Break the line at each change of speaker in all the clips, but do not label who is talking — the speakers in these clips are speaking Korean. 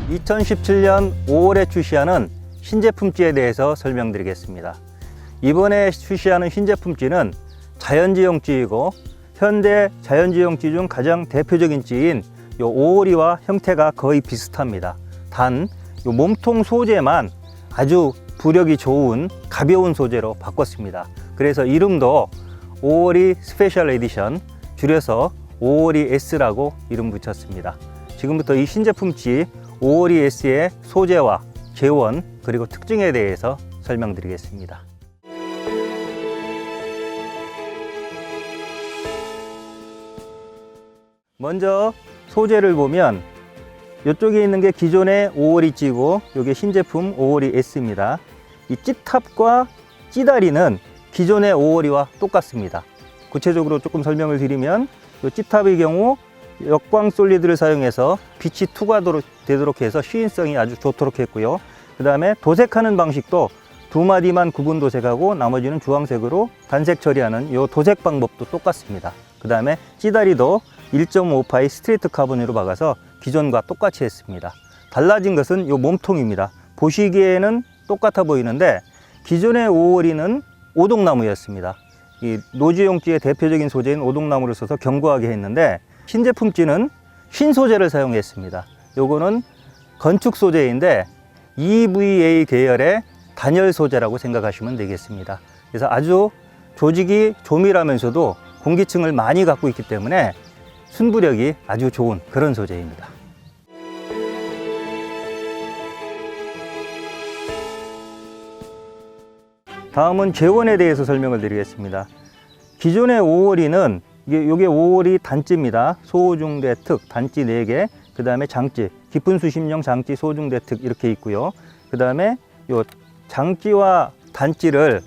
2017년 5월에 출시하는 신제품지에 대해서 설명드리겠습니다. 이번에 출시하는 신제품지는 자연지형지이고 현대 자연지형지 중 가장 대표적인 지인 요 오오리와 형태가 거의 비슷합니다. 단 요 몸통 소재만 아주 부력이 좋은 가벼운 소재로 바꿨습니다. 그래서 이름도 오오리 스페셜 에디션, 줄여서 오오리 S라고 이름 붙였습니다. 지금부터 이 신제품지 오오리 S의 소재와 재원 그리고 특징에 대해서 설명드리겠습니다. 먼저 소재를 보면 이쪽에 있는 게 기존의 오오리 찌고 이게 신제품 오오리 S입니다. 이 찌탑과 찌다리는 기존의 오오리와 똑같습니다. 구체적으로 조금 설명을 드리면 이 찌탑의 경우 역광 솔리드를 사용해서 빛이 투과되도록 해서 시인성이 아주 좋도록 했고요. 그 다음에 도색하는 방식도 두 마디만 구분 도색하고 나머지는 주황색으로 단색 처리하는 이 도색 방법도 똑같습니다. 그 다음에 찌다리도 1.5파이 스트레이트 카본으로 박아서 기존과 똑같이 했습니다. 달라진 것은 이 몸통입니다. 보시기에는 똑같아 보이는데 기존의 오오리는 오동나무였습니다. 이 노지용지의 대표적인 소재인 오동나무를 써서 견고하게 했는데 신제품지는 신소재를 사용했습니다. 요거는 건축 소재인데 EVA 계열의 단열 소재라고 생각하시면 되겠습니다. 그래서 아주 조직이 조밀하면서도 공기층을 많이 갖고 있기 때문에 순부력이 아주 좋은 그런 소재입니다. 다음은 재원에 대해서 설명을 드리겠습니다. 기존의 오오리는 이게 오오리 단지입니다. 소중대특 단지 4개, 그 다음에 장지, 깊은 수심용 장지 소중대특 이렇게 있고요. 그 다음에 요 장지와 단지를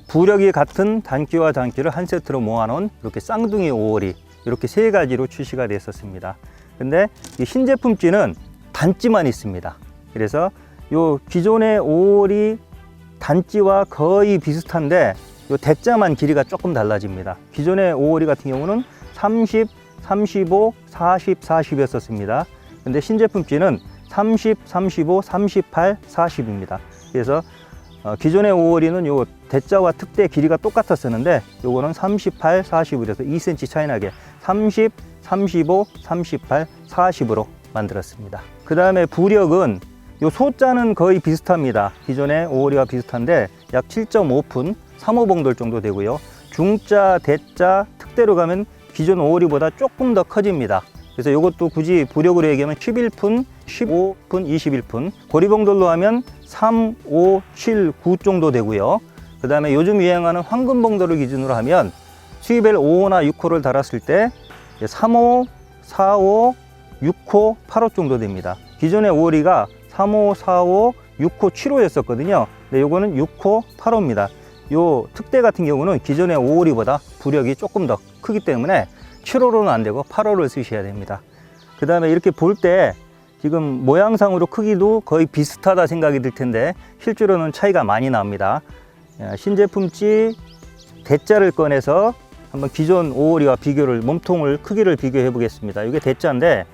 부력이 같은 단지와 장지를 한 세트로 모아놓은 이렇게 쌍둥이 오오리 이렇게 3가지로 출시가 됐었습니다. 근데 이 신제품지는 단지만 있습니다. 그래서 요 기존의 오오리 단지와 거의 비슷한데 요 대자만 길이가 조금 달라집니다. 기존의 오오리 같은 경우는 30, 35, 40, 40이었습니다. 근데 신제품지는 30, 35, 38, 40입니다. 그래서 기존의 오오리는 요 대자와 특대 길이가 똑같았었는데 요거는 38, 40으로 해서 2cm 차이 나게 30, 35, 38, 40으로 만들었습니다. 그 다음에 부력은 요 소자는 거의 비슷합니다. 기존의 오오리와 비슷한데 약 7.5푼 3호봉돌 정도 되고요. 중자, 대자, 특대로 가면 기존 오오리보다 조금 더 커집니다. 그래서 이것도 굳이 부력으로 얘기하면 11푼, 15푼, 21푼, 고리봉돌로 하면 3, 5, 7, 9 정도 되고요. 그 다음에 요즘 유행하는 황금봉돌을 기준으로 하면 수입엘 5호나 6호를 달았을 때 3호, 4호, 6호, 8호 정도 됩니다. 기존의 오오리가 3호, 4호, 6호, 7호였었거든요. 근데 요거는 6호, 8호입니다. 요 특대 같은 경우는 기존의 오오리보다 부력이 조금 더 크기 때문에 7호로는 안 되고 8호를 쓰셔야 됩니다. 그 다음에 이렇게 볼 때 지금 모양상으로 크기도 거의 비슷하다 생각이 들 텐데 실제로는 차이가 많이 납니다. 신제품지 대자를 꺼내서 한번 기존 오오리와 비교를, 몸통을 크기를 비교해 보겠습니다. 이게 대자인데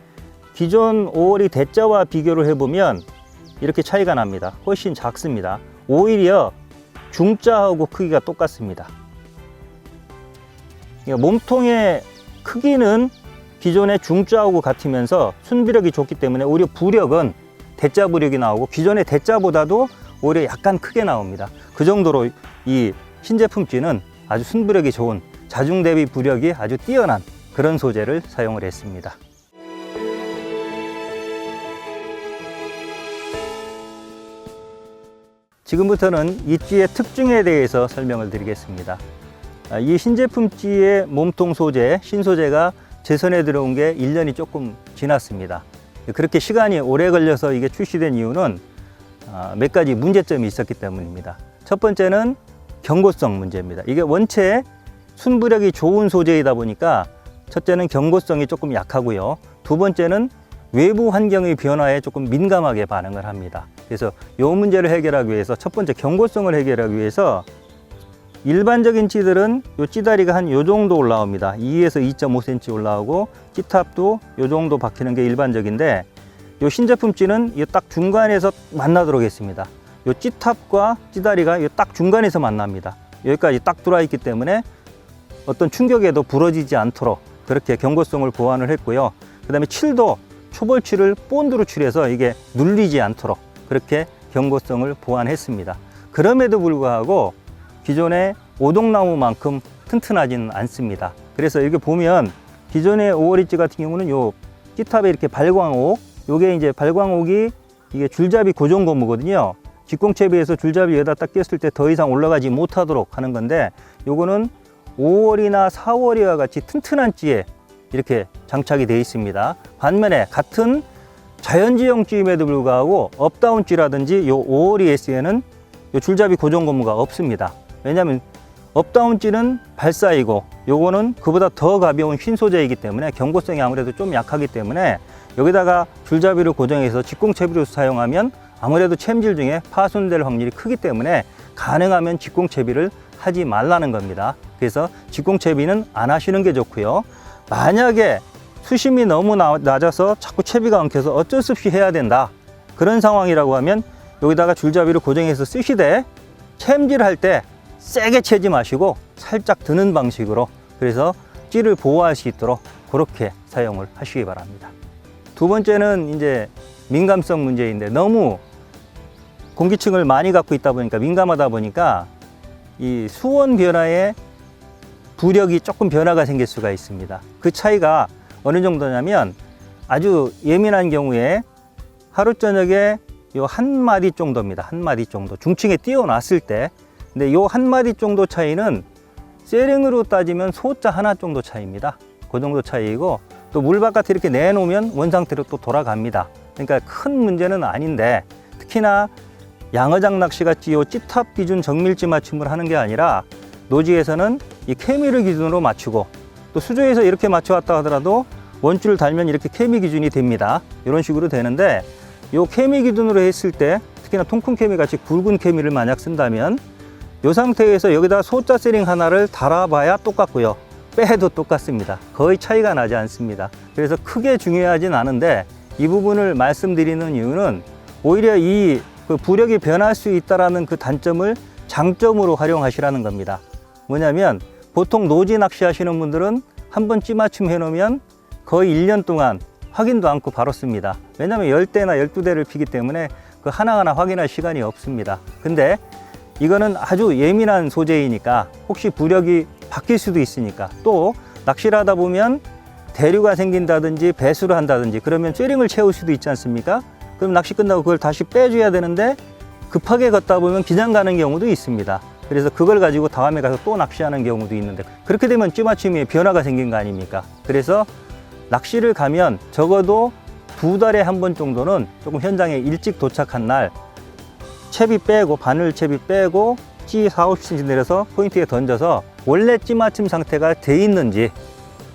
기존 오오리 대자와 비교를 해보면 이렇게 차이가 납니다. 훨씬 작습니다. 오히려 중자하고 크기가 똑같습니다. 몸통의 크기는 기존의 중자하고 같으면서 순비력이 좋기 때문에 오히려 부력은 대자 부력이 나오고 기존의 대자보다도 오히려 약간 크게 나옵니다. 그 정도로 이 신제품지는 아주 순부력이 좋은 자중 대비 부력이 아주 뛰어난 그런 소재를 사용을 했습니다. 지금부터는 이 찌의 특징에 대해서 설명을 드리겠습니다. 이 신제품지의 몸통 소재, 신소재가 제 손에 들어온 게 1년이 조금 지났습니다. 그렇게 시간이 오래 걸려서 이게 출시된 이유는 몇 가지 문제점이 있었기 때문입니다. 첫 번째는 경고성 문제입니다. 이게 원체 순부력이 좋은 소재이다 보니까 첫째는 경고성이 조금 약하고요. 두 번째는 외부 환경의 변화에 조금 민감하게 반응을 합니다. 그래서 이 문제를 해결하기 위해서 첫 번째 경고성을 해결하기 위해서 일반적인 찌들은 요 찌다리가 한 요 정도 올라옵니다. 2에서 2.5cm 올라오고 찌탑도 요 정도 박히는 게 일반적인데 요 신제품 찌는 이 딱 중간에서 만나도록 했습니다. 요 찌탑과 찌다리가 딱 중간에서 만납니다. 여기까지 딱 들어와 있기 때문에 어떤 충격에도 부러지지 않도록 그렇게 경고성을 보완을 했고요. 그 다음에 칠도 초벌칠을 본드로 칠해서 이게 눌리지 않도록 그렇게 경고성을 보완했습니다. 그럼에도 불구하고 기존의 오동나무만큼 튼튼하지는 않습니다. 그래서 이렇게 보면 기존의 5월이찌 같은 경우는 요 찌탑에 이렇게 발광옥, 요게 이제 발광옥이 이게 줄잡이 고정 고무거든요. 직공채비에서 줄잡이 여기다 딱 꼈을 때 더 이상 올라가지 못하도록 하는 건데, 요거는 5월이나 4월이와 같이 튼튼한 찌에 이렇게 장착이 되어 있습니다. 반면에 같은 자연지형 찌임에도 불구하고 업다운 찌라든지 요 5월이S에는 요 줄잡이 고정 고무가 없습니다. 왜냐하면 업다운 찌는 발사이고 요거는 그보다 더 가벼운 흰 소재이기 때문에 경고성이 아무래도 좀 약하기 때문에 여기다가 줄잡이를 고정해서 직공채비로 사용하면 아무래도 챔질 중에 파손될 확률이 크기 때문에 가능하면 직공채비를 하지 말라는 겁니다. 그래서 직공채비는 안 하시는 게 좋고요. 만약에 수심이 너무 낮아서 자꾸 채비가 엉켜서 어쩔 수 없이 해야 된다, 그런 상황이라고 하면 여기다가 줄잡이를 고정해서 쓰시되 챔질할 때 세게 채지 마시고 살짝 드는 방식으로, 그래서 찌를 보호할 수 있도록 그렇게 사용을 하시기 바랍니다. 두 번째는 이제 민감성 문제인데, 너무 공기층을 많이 갖고 있다 보니까 민감하다 보니까 이 수온 변화에 부력이 조금 변화가 생길 수가 있습니다. 그 차이가 어느 정도냐면, 아주 예민한 경우에 하루 저녁에 요 한 마디 정도입니다. 한 마디 정도 중층에 띄워놨을 때. 근데 요 한 마디 정도 차이는 세링으로 따지면 소자 하나 정도 차이입니다. 그 정도 차이이고, 또 물 바깥에 이렇게 내놓으면 원상태로 또 돌아갑니다. 그러니까 큰 문제는 아닌데, 특히나 양어장 낚시같이 요 찌탑 기준 정밀지 맞춤을 하는 게 아니라 노지에서는 이 케미를 기준으로 맞추고, 또 수조에서 이렇게 맞춰왔다 하더라도 원줄을 달면 이렇게 케미 기준이 됩니다. 이런 식으로 되는데, 요 케미 기준으로 했을 때 특히나 통큰 케미 같이 굵은 케미를 만약 쓴다면 이 상태에서 여기다 소자 세링 하나를 달아봐야 똑같고요, 빼도 똑같습니다. 거의 차이가 나지 않습니다. 그래서 크게 중요하진 않은데, 이 부분을 말씀드리는 이유는 오히려 이 부력이 변할 수 있다는 그 단점을 장점으로 활용하시라는 겁니다. 뭐냐면, 보통 노지 낚시 하시는 분들은 한번 찌맞춤 해놓으면 거의 1년 동안 확인도 않고 바로 씁니다. 왜냐하면 10대나 12대를 피기 때문에 그 하나하나 확인할 시간이 없습니다. 근데 이거는 아주 예민한 소재이니까 혹시 부력이 바뀔 수도 있으니까, 또 낚시를 하다 보면 대류가 생긴다든지 배수를 한다든지 그러면 쇠링을 채울 수도 있지 않습니까? 그럼 낚시 끝나고 그걸 다시 빼줘야 되는데 급하게 걷다 보면 그냥 가는 경우도 있습니다. 그래서 그걸 가지고 다음에 가서 또 낚시하는 경우도 있는데, 그렇게 되면 찌맞춤에 변화가 생긴 거 아닙니까? 그래서 낚시를 가면 적어도 2달에 한 번 정도는 조금 현장에 일찍 도착한 날 채비 빼고, 바늘 채비 빼고 찌 4-50cm 내려서 포인트에 던져서 원래 찌맞춤 상태가 돼 있는지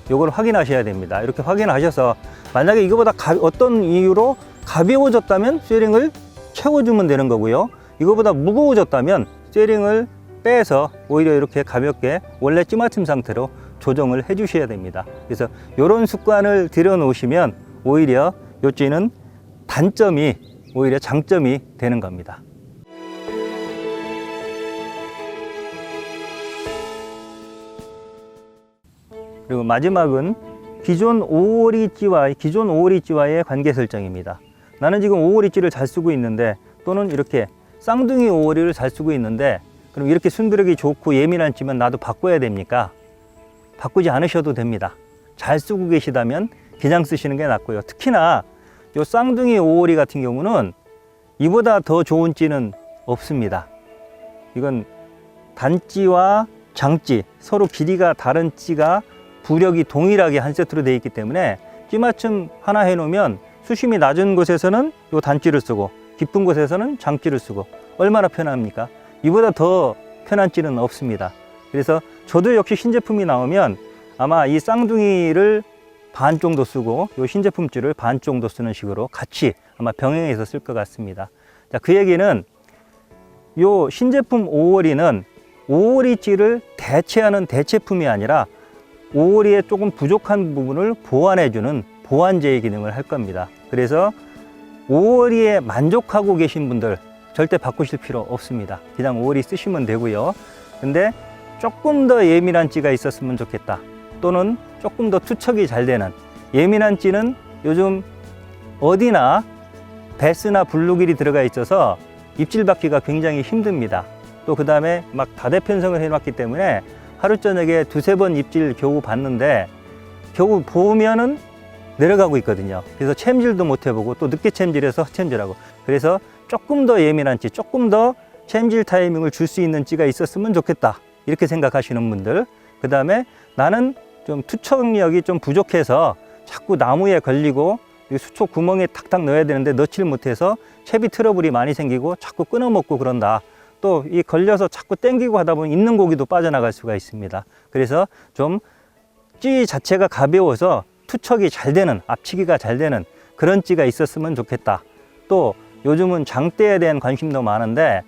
요걸 확인하셔야 됩니다. 이렇게 확인하셔서 만약에 이거보다 어떤 이유로 가벼워졌다면 쇠링을 채워주면 되는 거고요, 이거보다 무거워졌다면 쇠링을 빼서 오히려 이렇게 가볍게 원래 찌맞춤 상태로 조정을 해 주셔야 됩니다. 그래서 이런 습관을 들여 놓으시면 오히려 요 찌는 단점이 오히려 장점이 되는 겁니다. 그리고 마지막은 기존 5월이찌와의 관계 설정입니다. 나는 지금 5월이찌를 잘 쓰고 있는데, 또는 이렇게 쌍둥이 5월이를 잘 쓰고 있는데, 그럼 이렇게 순부력이 좋고 예민한 찌면 나도 바꿔야 됩니까? 바꾸지 않으셔도 됩니다. 잘 쓰고 계시다면 그냥 쓰시는 게 낫고요. 특히나 요 쌍둥이 5월이 같은 경우는 이보다 더 좋은 찌는 없습니다. 이건 단찌와 장찌, 서로 길이가 다른 찌가 부력이 동일하게 한 세트로 되어 있기 때문에 찌맞춤 하나 해놓으면 수심이 낮은 곳에서는 요 단찌를 쓰고 깊은 곳에서는 장찌를 쓰고 얼마나 편합니까? 이보다 더 편한 찌는 없습니다. 그래서 저도 역시 신제품이 나오면 아마 이 쌍둥이를 반 정도 쓰고 요 신제품 찌를 반 정도 쓰는 식으로 같이 아마 병행해서 쓸 것 같습니다. 자, 그 얘기는 요 신제품 5월이는 5월이 찌를 대체하는 대체품이 아니라 5월이에 조금 부족한 부분을 보완해주는 보완제의 기능을 할 겁니다. 그래서 5월이에 만족하고 계신 분들 절대 바꾸실 필요 없습니다. 그냥 5월이 쓰시면 되고요. 근데 조금 더 예민한 찌가 있었으면 좋겠다. 또는 조금 더 투척이 잘 되는, 예민한 찌는 요즘 어디나 베스나 블루길이 들어가 있어서 입질 받기가 굉장히 힘듭니다. 또 그 다음에 막 다대편성을 해놨기 때문에 하루 저녁에 두세 번 입질 겨우 봤는데 겨우 보면은 내려가고 있거든요. 그래서 챔질도 못 해보고 또 늦게 챔질해서 챔질하고, 그래서 조금 더 예민한 찌, 조금 더 챔질 타이밍을 줄 수 있는 찌가 있었으면 좋겠다, 이렇게 생각하시는 분들, 그 다음에 나는 좀 투척력이 좀 부족해서 자꾸 나무에 걸리고 수초 구멍에 탁탁 넣어야 되는데 넣질 못해서 채비 트러블이 많이 생기고 자꾸 끊어먹고 그런다. 또 이 걸려서 자꾸 당기고 하다 보면 있는 고기도 빠져나갈 수가 있습니다. 그래서 좀 찌 자체가 가벼워서 투척이 잘 되는, 앞치기가 잘 되는 그런 찌가 있었으면 좋겠다. 또 요즘은 장대에 대한 관심도 많은데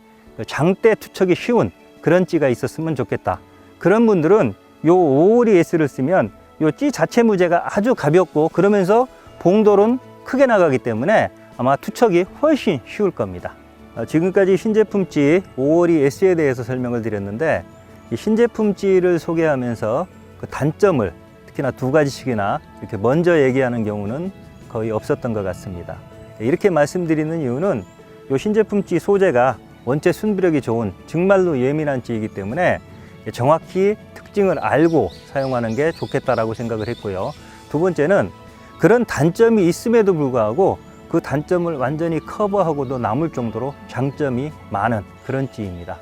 장대 투척이 쉬운 그런 찌가 있었으면 좋겠다. 그런 분들은 요 552S를 쓰면 요 찌 자체 무게가 아주 가볍고 그러면서 봉돌은 크게 나가기 때문에 아마 투척이 훨씬 쉬울 겁니다. 지금까지 신제품 찌 552S에 대해서 설명을 드렸는데, 이 신제품 찌를 소개하면서 그 단점을 특히나 2가지씩이나 이렇게 먼저 얘기하는 경우는 거의 없었던 것 같습니다. 이렇게 말씀드리는 이유는 이 신제품 찌 소재가 원체 순부력이 좋은 정말로 예민한 찌이기 때문에 정확히 특징을 알고 사용하는 게 좋겠다라고 생각을 했고요. 두 번째는 그런 단점이 있음에도 불구하고 그 단점을 완전히 커버하고도 남을 정도로 장점이 많은 그런 찌입니다.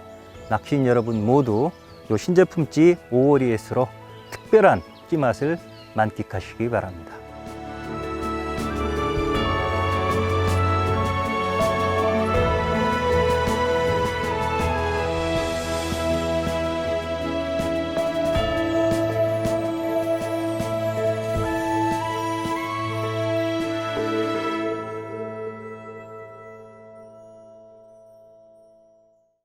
낚시인 여러분 모두 이 신제품 찌 552S로 특별한 찌 맛을 만끽하시기 바랍니다.